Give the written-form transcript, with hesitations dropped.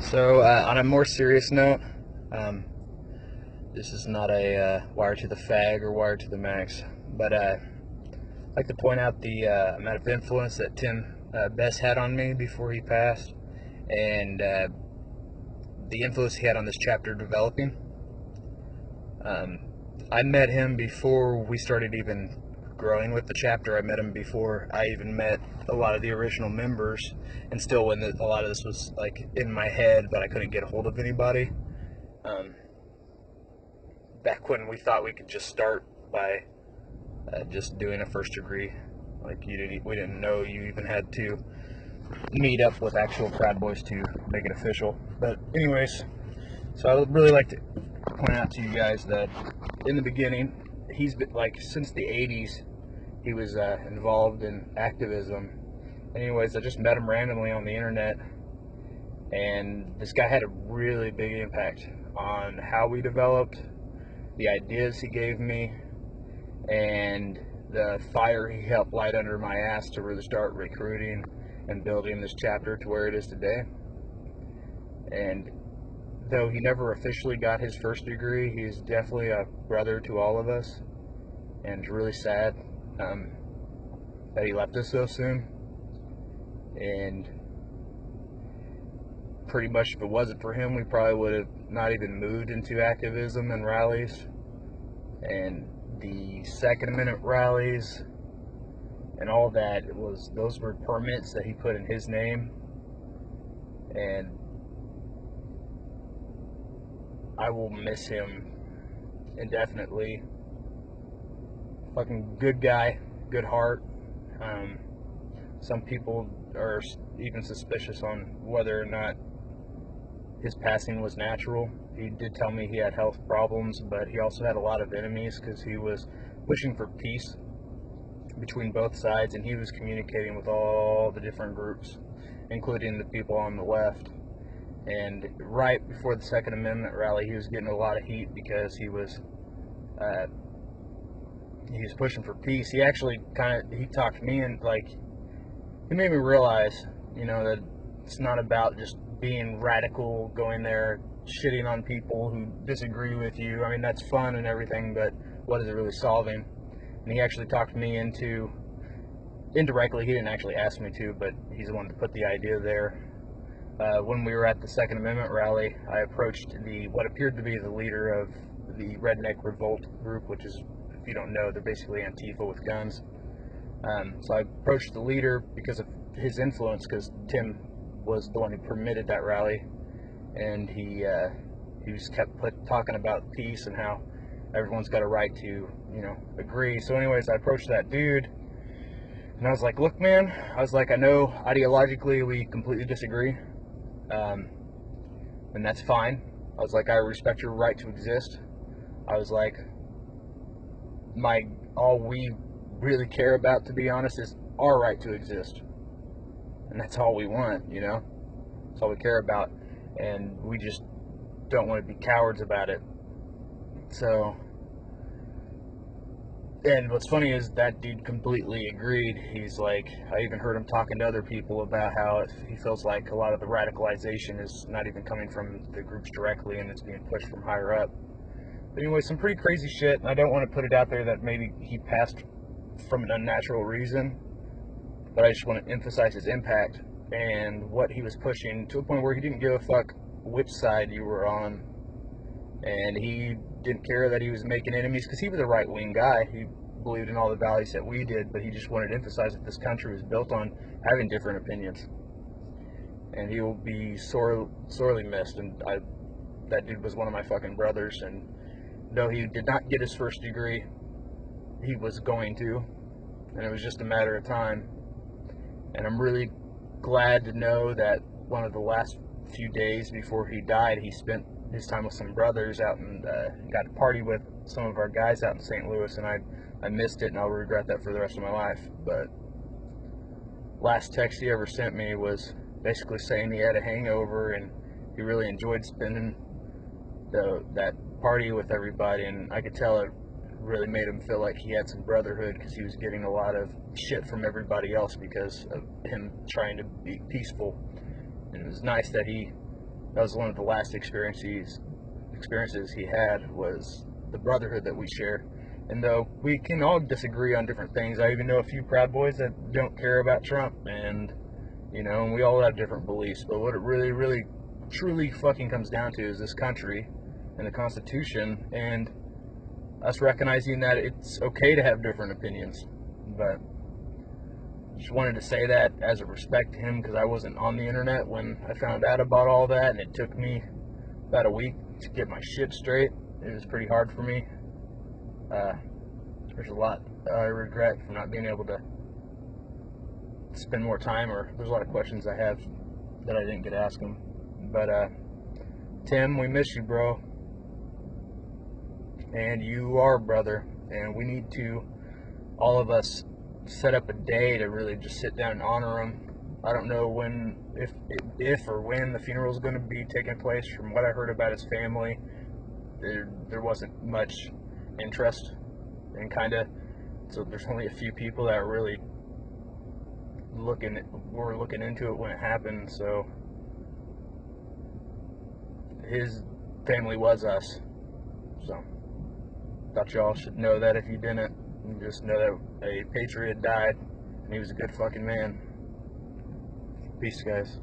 So, on a more serious note, um, this is not a wire to the fag or wire to the max, but I'd like to point out the amount of influence that Tim Bess had on me before he passed, and the influence he had on this chapter developing. Um, I met him before we started even growing with the chapter. I met him before I even met a lot of the original members, and still when a lot of this was like in my head, but I couldn't get a hold of anybody. Um, Back when we thought we could just start by just doing a first degree, like we didn't know you even had to meet up with actual Proud Boys to make it official. But anyways, so I would really like to point out to you guys that in the beginning, he's been like since the '80s, he was involved in activism. Anyways, I just met him randomly on the internet, and this guy had a really big impact on how we developed, the ideas he gave me, and the fire he helped light under my ass to really start recruiting and building this chapter to where it is today. And though he never officially got his first degree, he's definitely a brother to all of us, and it's really sad that he left us so soon. And pretty much if it wasn't for him, we probably would have not even moved into activism and rallies. And the Second Amendment rallies and all that, those were permits that he put in his name. And I will miss him indefinitely. Fucking good guy, good heart. Some people are even suspicious on whether or not his passing was natural. He did tell me he had health problems, but he also had a lot of enemies because he was pushing for peace between both sides, and he was communicating with all the different groups, including the people on the left. And right before the Second Amendment rally, he was getting a lot of heat because he was pushing for peace. He actually he talked me, and like he made me realize, that it's not about just being radical, going there shitting on people who disagree with you. I mean, that's fun and everything, but what is it really solving? And he actually talked me into, indirectly, he didn't actually ask me to, but he's the one to put the idea there. When we were at the Second Amendment rally, I approached what appeared to be the leader of the Redneck Revolt group, which is, if you don't know, they're basically Antifa with guns. So I approached the leader because of his influence, because Tim was the one who permitted that rally, and he just kept talking about peace and how everyone's got a right to, agree. So anyways, I approached that dude, and I was like, look, man, I know ideologically we completely disagree, and that's fine. I was like, I respect your right to exist. I was like, all we really care about, to be honest, is our right to exist. And that's all we want, That's all we care about. And we just don't want to be cowards about it. So, and what's funny is that dude completely agreed. He's like, I even heard him talking to other people about how he feels like a lot of the radicalization is not even coming from the groups directly, and it's being pushed from higher up. But anyway, some pretty crazy shit, and I don't want to put it out there that maybe he passed from an unnatural reason, but I just want to emphasize his impact and what he was pushing, to a point where he didn't give a fuck which side you were on, and he didn't care that he was making enemies, because he was a right-wing guy. He believed in all the values that we did, but he just wanted to emphasize that this country was built on having different opinions, and he will be sorely missed. And that dude was one of my fucking brothers, and though he did not get his first degree, he was going to, and it was just a matter of time. And I'm really glad to know that one of the last few days before he died, he spent his time with some brothers out and got to party with some of our guys out in St. Louis, and I missed it, and I'll regret that for the rest of my life. But last text he ever sent me was basically saying he had a hangover and he really enjoyed spending that party with everybody, and I could tell it really made him feel like he had some brotherhood, because he was getting a lot of shit from everybody else because of him trying to be peaceful. And it was nice that he That was one of the last experiences he had, was the brotherhood that we share. And though we can all disagree on different things, I even know a few Proud Boys that don't care about Trump, and and we all have different beliefs. But what it really, really, truly fucking comes down to is this country and the Constitution, and us recognizing that it's okay to have different opinions. But just wanted to say that as a respect to him, because I wasn't on the internet when I found out about all that, and it took me about a week to get my shit straight. It was pretty hard for me. There's a lot I regret for not being able to spend more time, or there's a lot of questions I have that I didn't get to ask him. But Tim, we miss you, bro. And you are a brother, and we need to, all of us, set up a day to really just sit down and honor him. I don't know when, if or when the funeral is going to be taking place. From what I heard about his family, there wasn't much interest, and so there's only a few people that are really were looking into it when it happened. So his family was us. So thought y'all should know that if you didn't. Just know that a patriot died, and he was a good fucking man. Peace, guys.